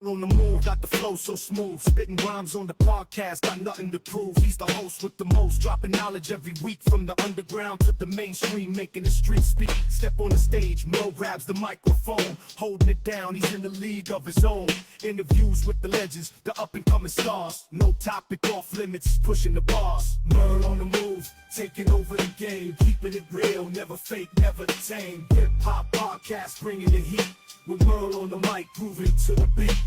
On the move, got the flow so smooth. Spitting rhymes on the podcast, got nothing to prove. He's the host with the most, dropping knowledge every week. From the underground to the mainstream, making the street speak. Step on the stage, Merl grabs the microphone, holding it down, he's in the league of his own. Interviews with the legends, the up-and-coming stars. No topic off limits, pushing the bars. Merl on the move, taking over the game. Keeping it real, never fake, never the same. Hip-hop podcast, bringing the heat. With Merl on the mic, grooving to the beat.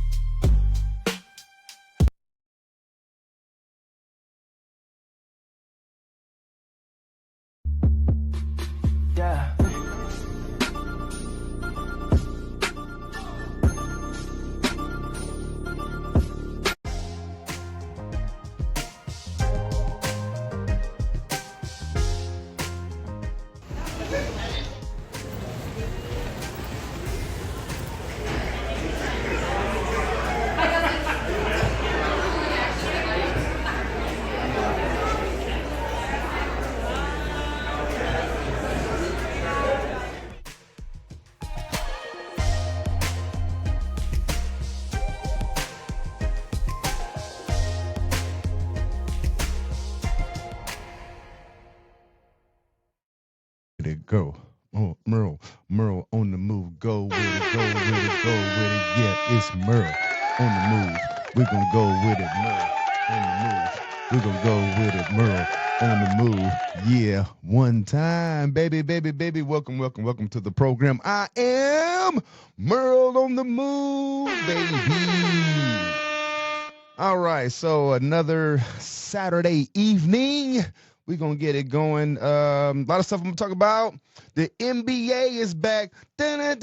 Yeah. Go. Oh, Merl on the move. Go with it, go with it, go with it. Yeah, it's Merl on the move. We're gonna go with it, Merl on the move. We're gonna go with it, Merl on the move. Yeah, one time, baby. Welcome to the program. I am Merl on the move, baby. All right, so another Saturday evening. We're going to get it going. A lot of stuff I'm going to talk about. The NBA is back. NBA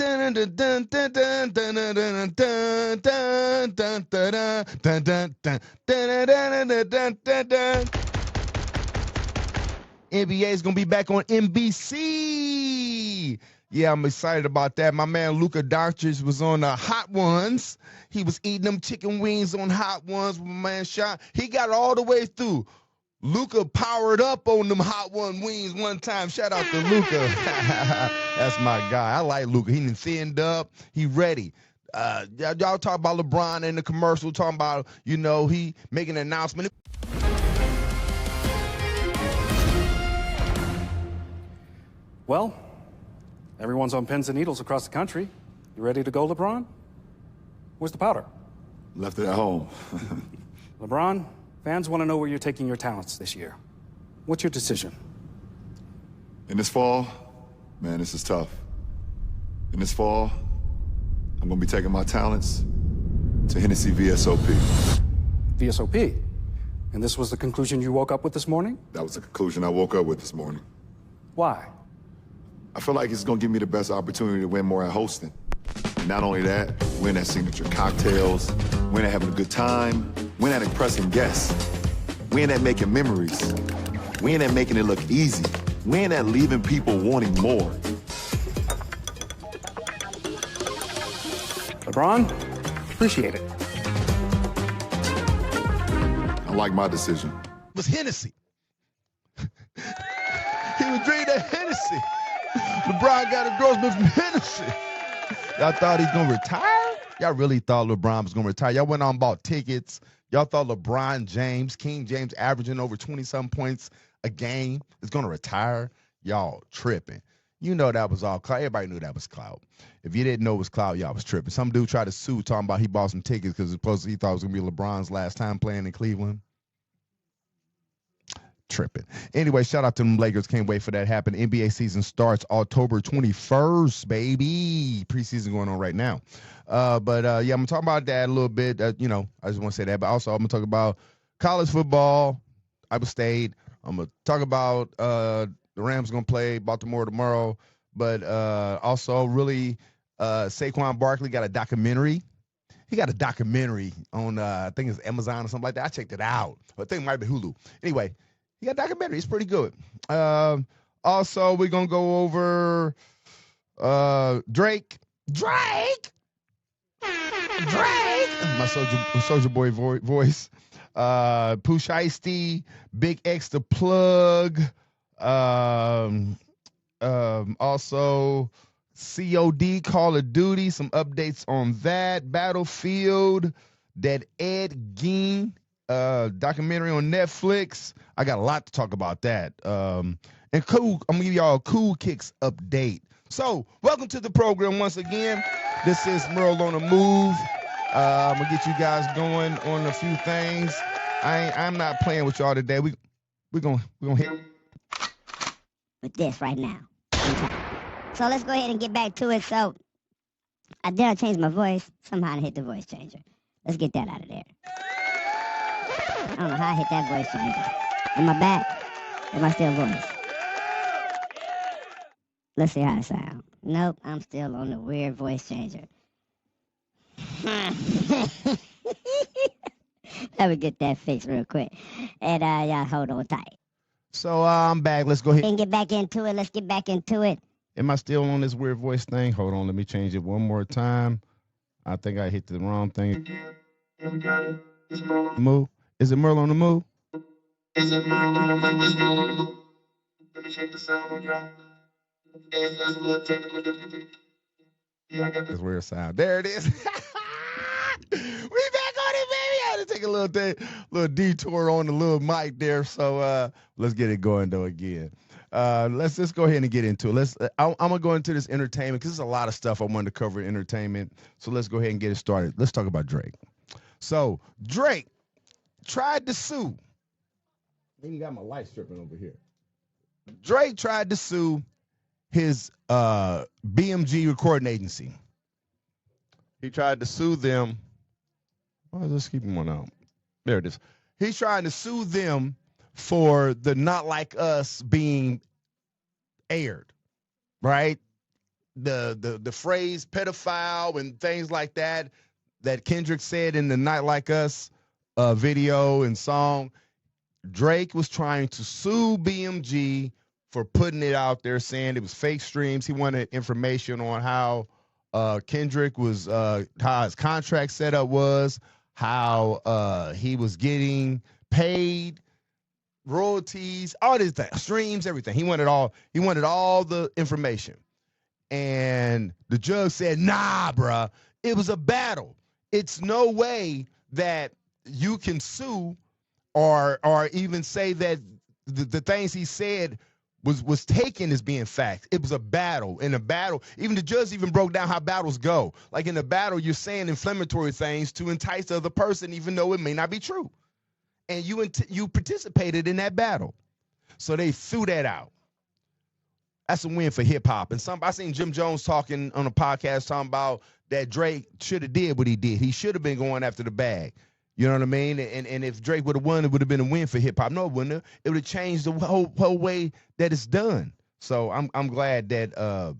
is going to be back on NBC. Yeah, I'm excited about that. My man Luka Doncic was on Hot Ones. He was eating them chicken wings on Hot Ones with my man Shot. He got it all the way through. Luka powered up on them Hot One wings one time. Shout out to Luka. That's my guy. I like Luka. He done thinned up. He ready. Y'all talk about LeBron in the commercial, talking about, he making an announcement. Well, everyone's on pins and needles across the country. You ready to go, LeBron? Where's the powder? Left it at home. LeBron, fans want to know where you're taking your talents this year. What's your decision? In this fall, man, this is tough. In this fall, I'm gonna be taking my talents to Hennessy VSOP. VSOP? And this was the conclusion you woke up with this morning? That was the conclusion I woke up with this morning. Why? I feel like it's gonna give me the best opportunity to win more at hosting. And not only that, win at signature cocktails, win at having a good time, win at impressing guests, win at making memories, win at making it look easy, win at leaving people wanting more. LeBron, appreciate it. I like my decision. It was Hennessy. He was drinking that Hennessy. LeBron got a endorsement from Hennessy. Y'all thought he's going to retire? Y'all really thought LeBron was going to retire. Y'all went on and bought tickets. Y'all thought LeBron James, King James, averaging over 20-something points a game is going to retire? Y'all tripping. You know that was all clout. Everybody knew that was clout. If you didn't know it was clout, y'all was tripping. Some dude tried to sue talking about he bought some tickets because supposedly he thought it was going to be LeBron's last time playing in Cleveland. Tripping. Anyway, shout out to them Lakers. Can't wait for that to happen. NBA season starts October 21st, baby. Preseason going on right now. But I'm going to talk about that a little bit. I just want to say that. But also, I'm going to talk about college football, Iowa State. I'm going to talk about the Rams going to play Baltimore tomorrow. But also, really, Saquon Barkley got a documentary. He got a documentary on, I think it's Amazon or something like that. I checked it out. I think it might be Hulu. Anyway, he got a documentary. It's pretty good. Also, we're going to go over Drake. My Soulja Boy voice. Poo Shiesty. Big X the plug. Also, COD, Call of Duty, some updates on that. Battlefield, that Ed Gein documentary on Netflix. I got a lot to talk about that. And cool, I'm gonna give y'all a Cool Kicks update. So, welcome to the program once again. This is Merl on the Move. I'm gonna get you guys going on a few things. I'm not playing with y'all today. We're gonna hit with this right now. So let's go ahead and get back to it. So I changed my voice. Somehow I hit the voice changer. Let's get that out of there. I don't know how I hit that voice changer. Am I back? Am I still voice? Let's see how it sounds. Nope, I'm still on the weird voice changer. Let me get that fixed real quick. And y'all hold on tight. So I'm back. Let's go ahead and get back into it. Let's get back into it. Am I still on this weird voice thing? Hold on, let me change it one more time. I think I hit the wrong thing. Move. Is it Merl on the Move? Is it Merl on the Move? Let me check the sound on y'all. That's a little technical difficulty. Yeah, I got this weird sound. There it is. We back on it, baby. I had to take a little detour on the little mic there. So let's get it going though again. Let's just go ahead and get into it. I'm gonna go into this entertainment because there's a lot of stuff I wanted to cover in entertainment. So let's go ahead and get it started. Let's talk about Drake. So Drake tried to sue. I even got my light stripping over here. Drake tried to sue his BMG recording agency. He tried to sue them. Oh, let's keep him on out. There it is. He's trying to sue them for the Not Like Us being aired, right? The phrase pedophile and things like that Kendrick said in the Not Like Us video and song. Drake was trying to sue BMG for putting it out there, saying it was fake streams. He wanted information on how Kendrick was, how his contract setup was, how he was getting paid, royalties, all these things, streams, everything. He wanted all the information. And the judge said, nah, bruh, it was a battle. It's no way that you can sue or even say that the things he said was taken as being fact. It was a battle. In a battle, even the judge even broke down how battles go. Like in a battle, you're saying inflammatory things to entice the other person, even though it may not be true. And you participated in that battle. So they threw that out. That's a win for hip hop. And I seen Jim Jones talking on a podcast talking about that Drake should have did what he did. He should have been going after the bag. You know what I mean? And if Drake would have won, it would have been a win for hip hop. No, it wouldn't have. It would have changed the whole way that it's done. So I'm glad that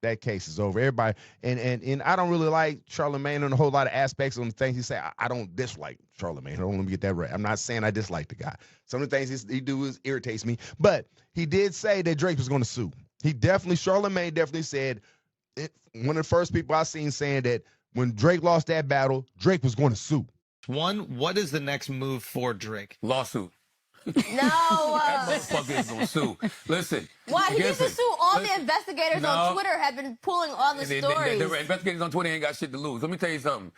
that case is over. Everybody and I don't really like Charlemagne on a whole lot of aspects on the things he say. I don't dislike Charlemagne. Let me get that right. I'm not saying I dislike the guy. Some of the things he do irritates me. But he did say that Drake was going to sue. Charlemagne definitely said one of the first people I seen saying that when Drake lost that battle, Drake was going to sue. What is the next move for Drake? Lawsuit. No. That motherfucker is gonna sue. Listen. Why? He needs to sue all the investigators on Twitter have been pulling all the stories. The investigators on Twitter ain't got shit to lose. Let me tell you something.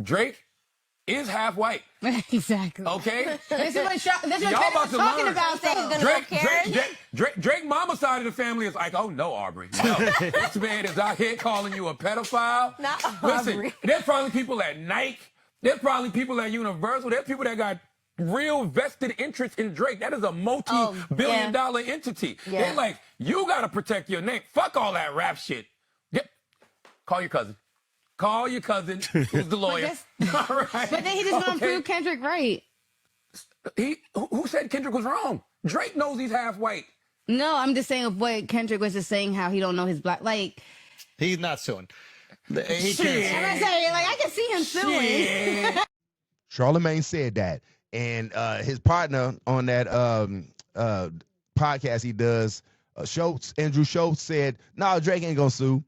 Drake is half white. Exactly. Okay? This is what Y'all about to talking learn. about. Saying he's gonna go Drake mama's side of the family is like, oh no, Aubrey. No. This man is out here calling you a pedophile. Not Listen, Aubrey. there's probably people at Nike. There's probably people at Universal. There's people that got real vested interest in Drake. That is a multi-billion dollar entity. Yeah. They're like, you got to protect your name. Fuck all that rap shit. Call your cousin. Call your cousin who's the lawyer. All right. But then he just gonna prove Kendrick right. Who said Kendrick was wrong? Drake knows he's half white. No, I'm just saying what Kendrick was just saying, how he don't know his black. Like, he's not suing. I'm not saying, like, I can see him suing. Charlemagne said that, and his partner on that podcast he does, Andrew Schultz said, "No, Drake ain't gonna sue."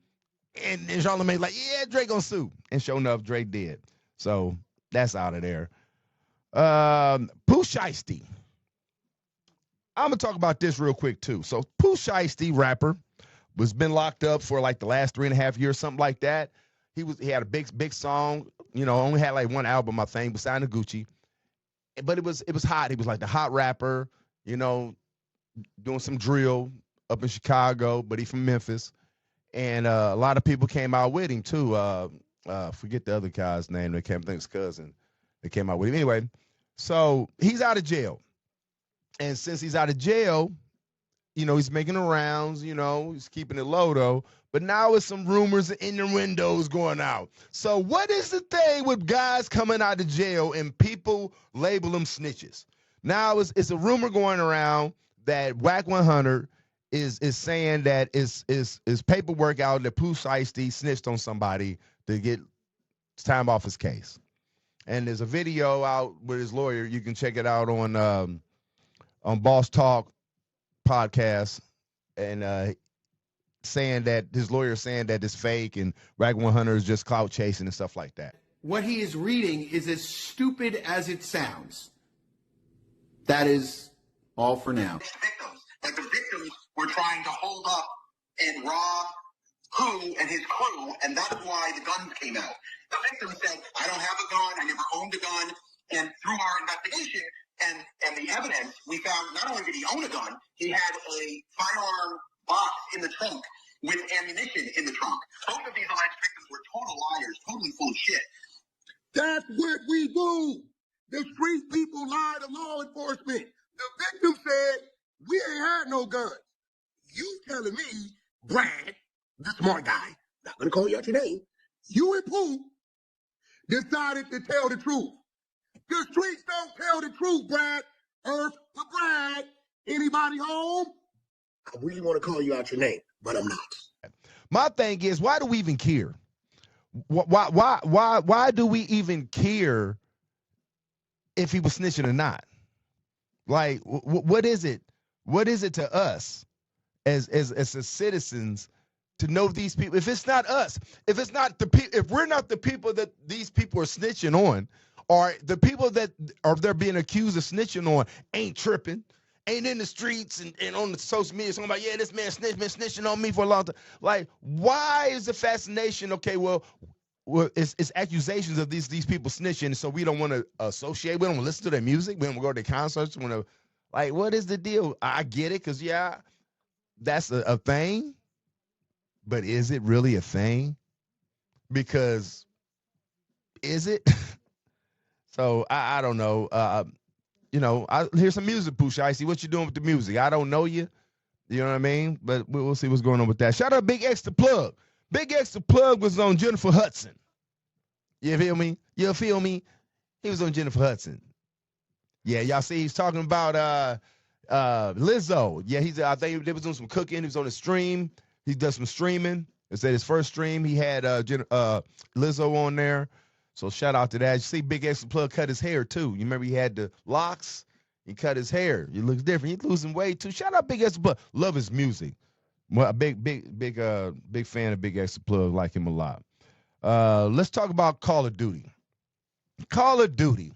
And Charlemagne's like, "Yeah, Drake gonna sue," and sure enough, Drake did. So that's out of there. Poo Shiesty. I'm gonna talk about this real quick too. So Poo Shiesty, rapper, was been locked up for like the last 3.5 years, something like that. He had a big song, only had like one album, I think, but signed to Gucci. But it was hot. He was like the hot rapper, doing some drill up in Chicago, but he from Memphis. And a lot of people came out with him too. Forget the other guy's name that came, I think his cousin that came out with him. Anyway, so he's out of jail. And since he's out of jail, he's making the rounds, he's keeping it low though. But now it's some rumors and innuendos going out. So what is the thing with guys coming out of jail and people label them snitches? Now it's a rumor going around that Whack 100 is saying that is paperwork out that Poo Shiesty snitched on somebody to get time off his case. And there's a video out with his lawyer. You can check it out on Boss Talk podcast, and saying that his lawyer is saying that it's fake and Rag 100 is just clout chasing and stuff like that. What he is reading is as stupid as it sounds. That is all for now. Victims, that the victims were trying to hold up and rob Pooh and his crew, and that's why the guns came out. The victim said, I don't have a gun, I never owned a gun, and through our investigation and the evidence, we found not only did he own a gun, he had a firearm box in the trunk with ammunition in the trunk. Both of these alleged victims were total liars, totally full of shit. That's what we do. The street people lie to law enforcement. The victim said, we ain't had no guns. You telling me, Brad, the smart guy, not gonna call you out your name, you and Pooh decided to tell the truth. The streets don't tell the truth, Brad. Earth to Brad. Anybody home? I really want to call you out your name, but I'm not. My thing is, why do we even care? Why do we even care if he was snitching or not? Like, what is it? What is it to us as citizens to know these people? If it's not us, if it's not if we're not the people that these people are snitching on, or the people that are they're being accused of snitching on ain't tripping, ain't in the streets and on the social media talking about, yeah, this man been snitching on me for a long time. Like, why is the fascination? Okay, well it's accusations of these people snitching, so we don't want to associate. We don't listen to their music. We don't go to their concerts. We want to, like, what is the deal? I get it, because yeah, that's a thing, but is it really a thing? Because is it? So I don't know. Here's some music, Poo Shiesty. What you doing with the music? I don't know you. You know what I mean? But we'll see what's going on with that. Shout out Big X the Plug. Big X the Plug was on Jennifer Hudson. You feel me? You feel me? He was on Jennifer Hudson. Yeah, y'all see he's talking about Lizzo. Yeah, I think they was doing some cooking. He was on a stream. He does some streaming. It said his first stream, he had Lizzo on there. So shout out to that. You see Big X the Plug cut his hair too. You remember he had the locks? He cut his hair. He looks different. He's losing weight too. Shout out Big X the Plug. Love his music. Well, a big fan of Big X the Plug. Like him a lot. Let's talk about Call of Duty. Call of Duty.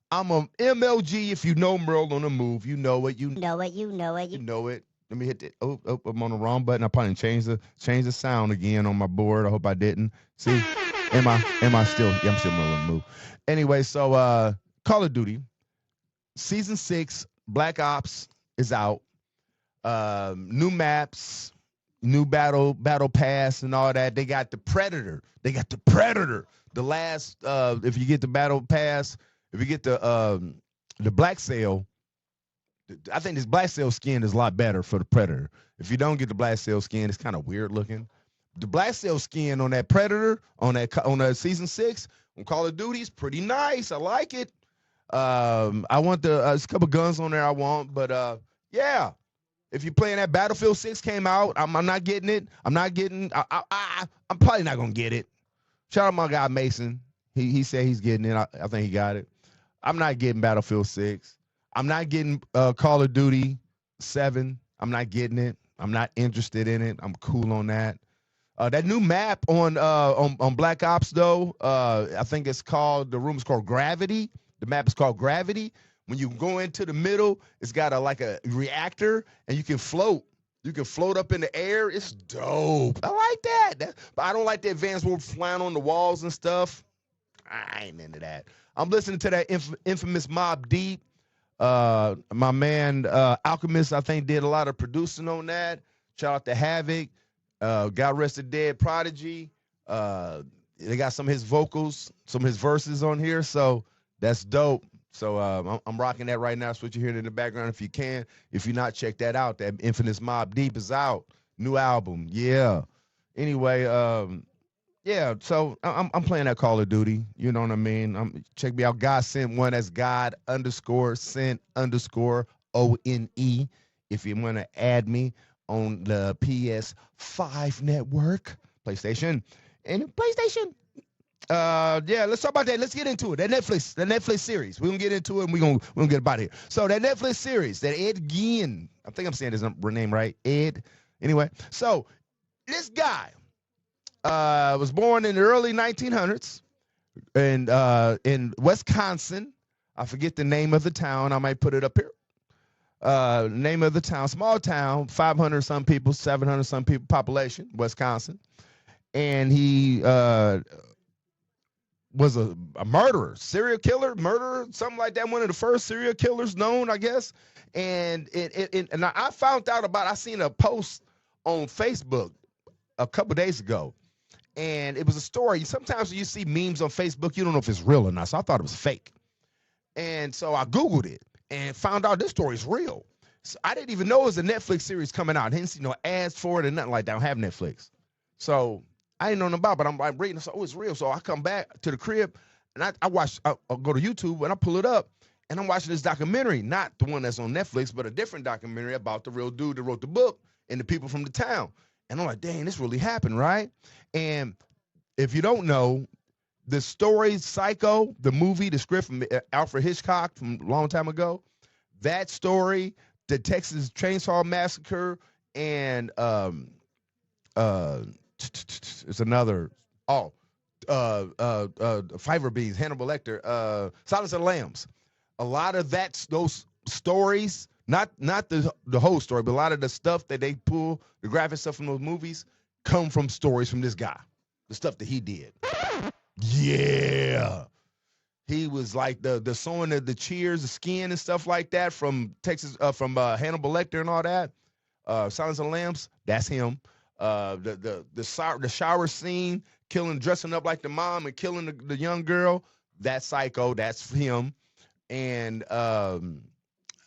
I'm a MLG. If you know Merl on the Move, you know it. You know it. You know it. You know it. Let me hit it. Oh, I'm on the wrong button. I probably changed the sound again on my board. I hope I didn't. See. Am I still? Yeah, I'm still Merl on the Move. Anyway, so Call of Duty, Season 6, Black Ops is out. New maps, new battle pass and all that. They got the Predator. The last, if you get the battle pass, if you get the Black Sail, I think this Black Sail skin is a lot better for the Predator. If you don't get the Black Sail skin, it's kind of weird looking. The Black Sail skin on that Predator, on that Season 6 on Call of Duty is pretty nice. I like it. I want there's a couple guns on there I want, but yeah. If you're playing that Battlefield 6 came out, I'm not getting it. I'm probably not gonna get it. Shout out my guy Mason. He said he's getting it. I think he got it. I'm not getting Battlefield 6. I'm not getting Call of Duty 7. I'm not getting it. I'm not interested in it. I'm cool on that. That new map on Black Ops though, I think the room is called Gravity. The map is called Gravity. When you go into the middle, it's got like a reactor, and you can float You can float up in the air. It's dope. I like that. But I don't like the advanced world flying on the walls and stuff. I ain't into that. I'm listening to that infamous Mobb Deep. My man Alchemist, I think, did a lot of producing on that. Shout out to Havoc. God Rest the Dead Prodigy. They got some of his vocals, some of his verses on here. So that's dope. So I'm rocking that right now. That's what you're hearing in the background if you can. If you're not, check that out. That infamous Mobb Deep is out. New album. Yeah. Anyway, yeah, so I'm playing that Call of Duty. You know what I mean? Check me out. God Sent One. That's God_sent_ONE. If you want to add me on the PS5 network, PlayStation, and PlayStation. Yeah, let's talk about that. Let's get into it. That Netflix series. We're gonna get into it and we're gonna get about here. So that Netflix series, that Ed Gein, I think I'm saying his name right. Ed. Anyway, so this guy was born in the early 1900s in Wisconsin. I forget the name of the town. I might put it up here. Name of the town, small town, 500 some people, 700 some people population, Wisconsin. And he was a murderer, serial killer, murderer, something like that. One of the first serial killers known, I guess. And I found out about, I seen a post on Facebook a couple days ago. And it was a story. Sometimes when you see memes on Facebook, you don't know if it's real or not. So I thought it was fake. And so I Googled it and found out this story is real. So I didn't even know it was a Netflix series coming out. I didn't see no ads for it or nothing like that. I don't have Netflix. So I didn't know nothing about it, but I'm reading. So, oh, it's real. So I come back to the crib and I watch, I'll go to YouTube and I pull it up and I'm watching this documentary, not the one that's on Netflix, but a different documentary about the real dude that wrote the book and the people from the town. And I'm like, dang, this really happened, right? And if you don't know, the story Psycho, the movie, the script from Alfred Hitchcock from a long time ago, that story, the Texas Chainsaw Massacre, and it's another, Fiver Beans, Hannibal Lecter, Silence of the Lambs. A lot of those stories, not the whole story, but a lot of the stuff that they pull, the graphic stuff from those movies, come from stories from this guy, the stuff that he did. Yeah. He was like the sewing of the cheers, the skin and stuff like that from Texas, from Hannibal Lecter and all that. Silence of the Lambs, that's him. The shower scene, dressing up like the mom and killing the young girl, that's Psycho, that's him. And all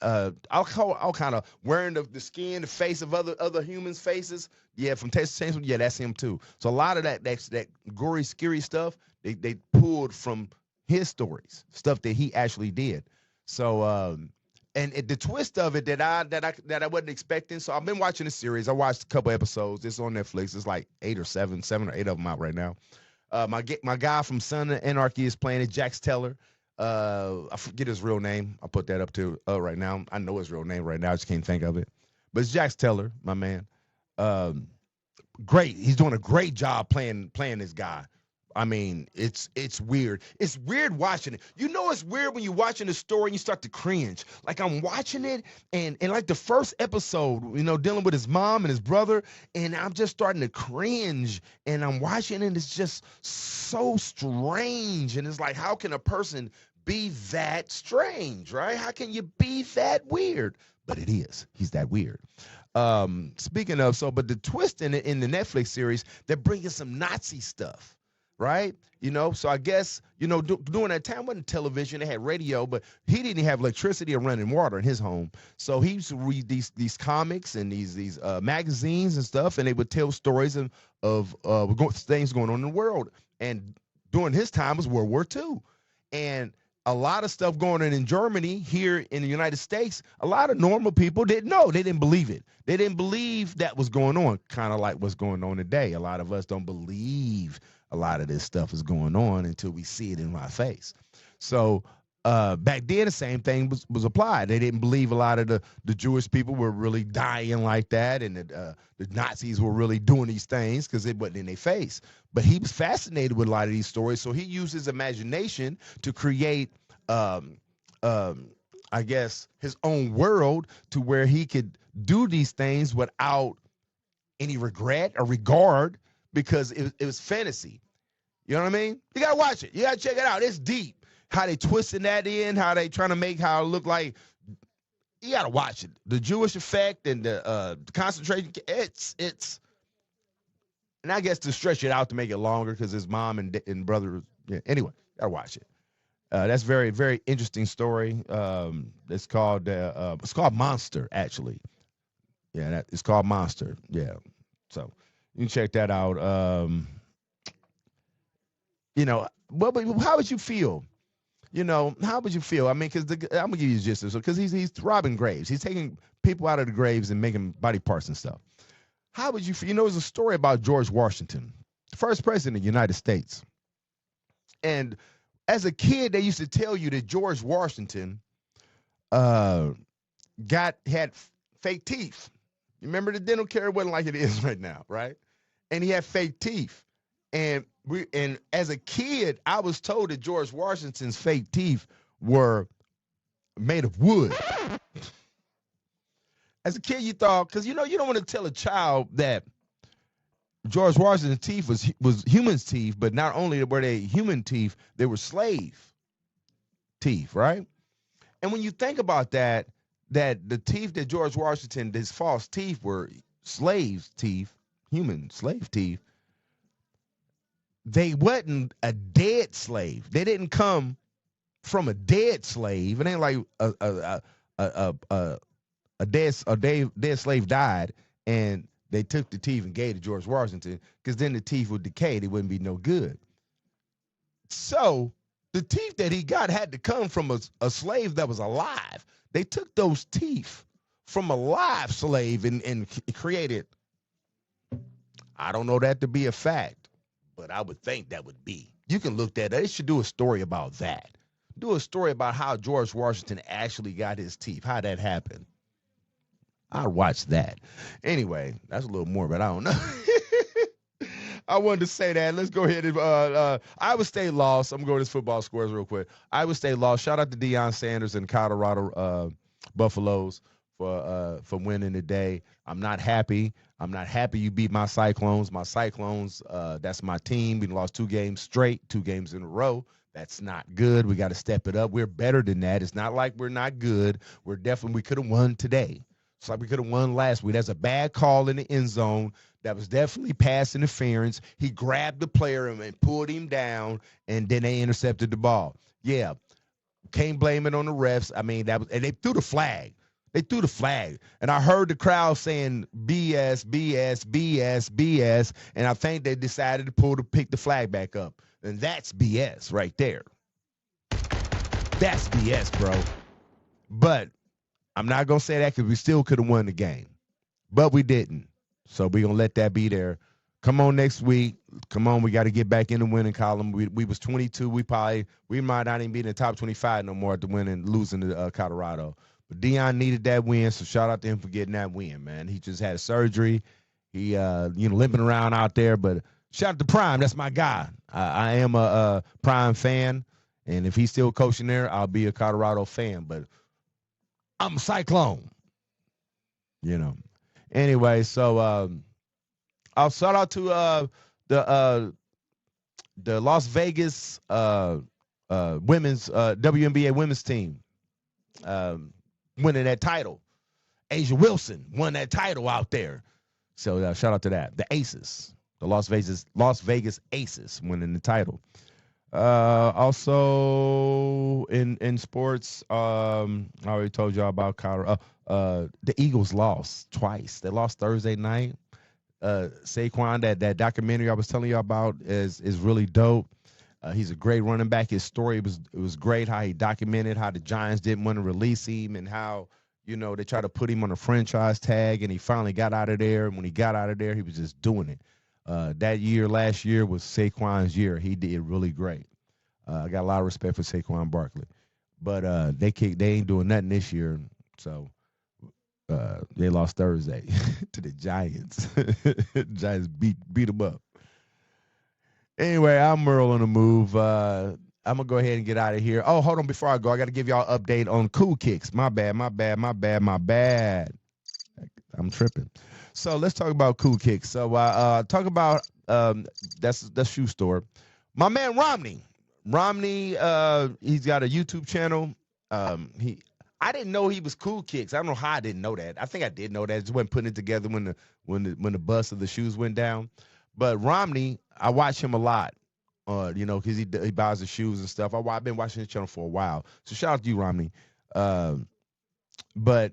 kind of wearing the skin, the face of other humans' faces. Yeah, from Texas Chainsaw, yeah, that's him too. So a lot of that gory, scary stuff, they pulled from his stories, stuff that he actually did. So and the twist of it that I wasn't expecting. So I've been watching the series. I watched a couple episodes. It's on Netflix. It's like 7 or 8 of them out right now. My guy from Son of Anarchy is playing it, Jax Teller. I forget his real name. I'll put that up to right now. I know his real name right now. I just can't think of it. But it's Jax Teller, my man. Great. He's doing a great job playing this guy. I mean, it's weird. It's weird watching it. You know it's weird when you're watching the story and you start to cringe. Like I'm watching it and like the first episode, dealing with his mom and his brother, and I'm just starting to cringe. And I'm watching it and it's just so strange. And it's like, how can a person be that strange, right? How can you be that weird? But it is. He's that weird. Speaking of, but the twist in the Netflix series, they're bringing some Nazi stuff. Right? So I guess, during that time wasn't television, they had radio, but he didn't have electricity or running water in his home. So he used to read these comics and these magazines and stuff, and they would tell stories of things going on in the world. And during his time was World War II. And a lot of stuff going on in Germany, here in the United States, a lot of normal people didn't know. They didn't believe it. They didn't believe that was going on, kind of like what's going on today. A lot of us don't believe a lot of this stuff is going on until we see it in our face. So back then, the same thing was applied. They didn't believe a lot of the Jewish people were really dying like that, and the Nazis were really doing these things because it wasn't in their face. But he was fascinated with a lot of these stories, so he used his imagination to create, I guess, his own world to where he could do these things without any regret or regard because it was fantasy. You know what I mean? You gotta watch it. You gotta check it out. It's deep. How they twisting that in, how they trying to make how it look like. You gotta watch it. The Jewish effect and the concentration. It's. And I guess to stretch it out to make it longer because his mom and brother. Yeah. Anyway, gotta watch it. That's very, very interesting story. It's called Monster, actually. Yeah, it's called Monster. Yeah, so you can check that out. How would you feel? How would you feel? I mean, because I'm gonna give you the gist, because he's robbing graves. He's taking people out of the graves and making body parts and stuff. How would you feel? There's a story about George Washington, the first president of the United States, and as a kid, they used to tell you that George Washington had fake teeth. You remember the dental care wasn't like it is right now, right? And he had fake teeth. And as a kid, I was told that George Washington's fake teeth were made of wood. As a kid, you thought, because you don't want to tell a child that George Washington's teeth was human teeth, but not only were they human teeth, they were slave teeth, right? And when you think about that the teeth that George Washington, his false teeth, were slaves' teeth, human slave teeth, they wasn't a dead slave. They didn't come from a dead slave. It ain't like a dead slave died and they took the teeth and gave to George Washington, because then the teeth would decay. They wouldn't be no good. So the teeth that he got had to come from a slave that was alive. They took those teeth from a live slave and created. I don't know that to be a fact, but I would think that would be. You can look that up. They should do a story about that. Do a story about how George Washington actually got his teeth, how that happened. I'd watch that. Anyway, that's a little more, but I don't know. I wanted to say that. Let's go ahead and Iowa State lost. I'm going to go to this football scores real quick. Iowa State lost. Shout out to Deion Sanders and Colorado Buffaloes for winning today. I'm not happy. I'm not happy you beat my Cyclones. My Cyclones, that's my team. We lost 2 games straight, 2 games in a row. That's not good. We got to step it up. We're better than that. It's not like we're not good. We could have won today. It's like we could have won last week. There's a bad call in the end zone. That was definitely pass interference. He grabbed the player and pulled him down, and then they intercepted the ball. Yeah, can't blame it on the refs. I mean, and they threw the flag. They threw the flag. And I heard the crowd saying BS, BS, BS, BS, and I think they decided to pick the flag back up. And that's BS right there. That's BS, bro. But I'm not going to say that because we still could have won the game. But we didn't. So we're going to let that be there. Come on next week. Come on, we got to get back in the winning column. We was 22. We might not even be in the top 25 no more after losing to Colorado. But Deion needed that win, so shout out to him for getting that win, man. He just had a surgery. He limping around out there, but shout out to Prime. That's my guy. I am a Prime fan, and if he's still coaching there, I'll be a Colorado fan. But I'm a Cyclone, Anyway, so I'll shout out to the Las Vegas women's WNBA women's team winning that title. Asia Wilson won that title out there. So shout out to that. The Aces, the Las Vegas Aces winning the title. Also in sports, I already told y'all about Colorado. The Eagles lost twice. They lost Thursday night. Saquon, that documentary I was telling you about is really dope. He's a great running back. His story was great, how he documented how the Giants didn't want to release him and how, they tried to put him on a franchise tag, and he finally got out of there. And when he got out of there, he was just doing it. Last year was Saquon's year. He did really great. I got a lot of respect for Saquon Barkley. But they ain't doing nothing this year. So they lost Thursday to the Giants. Giants beat them up. Anyway, I'm Merl on the move. I'm going to go ahead and get out of here. Oh, hold on. Before I go, I got to give y'all an update on Cool Kicks. My bad. I'm tripping. So let's talk about cool kicks. So talk about that's shoe store. My man Romney. Romney, he's got a YouTube channel. I didn't know he was Cool Kicks. I don't know how I didn't know that. I think I did know that. I just wasn't putting it together when the bust of the shoes went down. But Romney, I watch him a lot. Because he buys the shoes and stuff. I've been watching his channel for a while. So shout out to you, Romney. But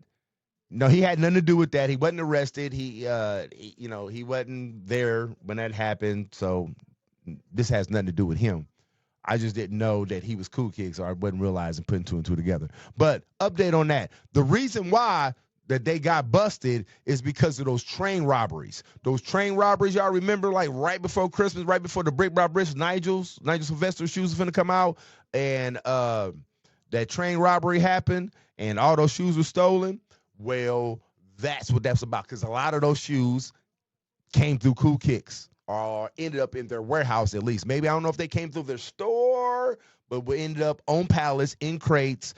no, he had nothing to do with that. He wasn't arrested. He wasn't there when that happened. So this has nothing to do with him. I just didn't know that he was Cool Kicks, or I wasn't realizing putting two and two together. But update on that. The reason why that they got busted is because of those train robberies. Those train robberies, y'all remember, like right before Christmas, right before the Brick by Bricks, Nigel Sylvester shoes were finna come out, and that train robbery happened, and all those shoes were stolen. Well, that's what that's about, because a lot of those shoes came through Cool Kicks, or ended up in their warehouse at least. Maybe, I don't know if they came through their store, but we ended up on pallets, in crates,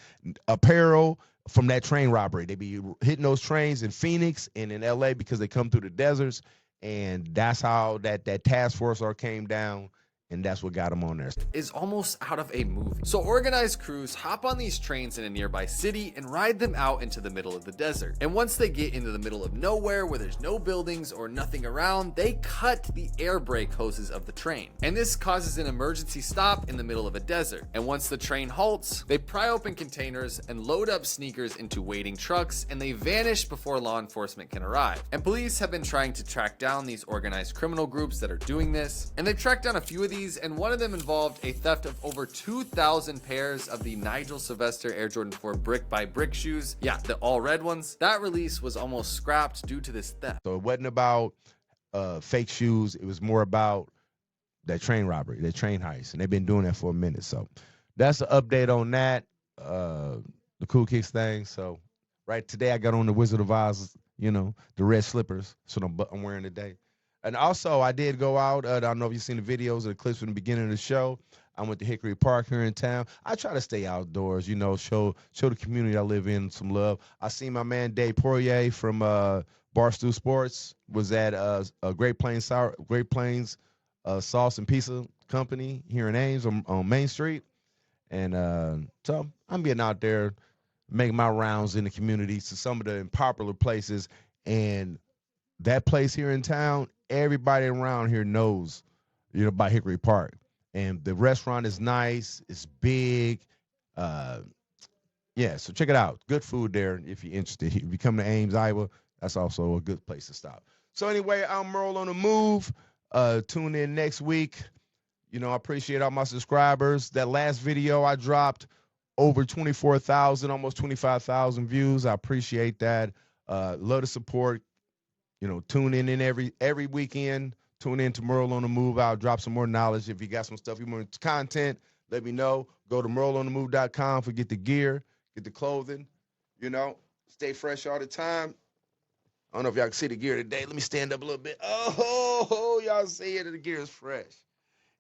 apparel from that train robbery. They be hitting those trains in Phoenix and in LA because they come through the deserts, and that's how that task force came down. And that's what got him on there. Is almost out of a movie. So organized crews hop on these trains in a nearby city and ride them out into the middle of the desert. And once they get into the middle of nowhere where there's no buildings or nothing around, they cut the air brake hoses of the train. And this causes an emergency stop in the middle of a desert. And once the train halts, they pry open containers and load up sneakers into waiting trucks, and they vanish before law enforcement can arrive. And police have been trying to track down these organized criminal groups that are doing this, and they've tracked down a few of these, and one of them involved a theft of over 2,000 pairs of the Nigel Sylvester Air Jordan 4 brick by brick shoes. Yeah, the all red ones. That release was almost scrapped due to this theft. So it wasn't about fake shoes. It was more about that train robbery, that train heist, and they've been doing that for a minute. So that's the update on that, the Cool Kicks thing. So right today I got on the Wizard of Oz, the red slippers. So I'm wearing today. And also, I did go out. I don't know if you've seen the videos or the clips from the beginning of the show. I went to Hickory Park here in town. I try to stay outdoors, show the community I live in some love. I seen my man Dave Poirier from Barstool Sports was at Great Plains Sauce and Pizza Company here in Ames on Main Street. And so I'm getting out there, making my rounds in the community to some of the unpopular places. And that place here in town, everybody around here knows, about Hickory Park. And the restaurant is nice. It's big. So check it out. Good food there if you're interested. If you come to Ames, Iowa, that's also a good place to stop. So anyway, I'm Merl on the Move. Tune in next week. I appreciate all my subscribers. That last video I dropped, over 24,000, almost 25,000 views. I appreciate that. Love the support. Tune in every weekend. Tune in to Merl on the Move. I'll drop some more knowledge. If you got some stuff you want content, let me know. Go to MerlOnTheMove.com for get the gear, get the clothing. Stay fresh all the time. I don't know if y'all can see the gear today. Let me stand up a little bit. Oh, y'all see it. The gear is fresh.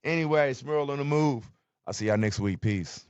Anyway, it's Merl on the Move. I'll see y'all next week. Peace.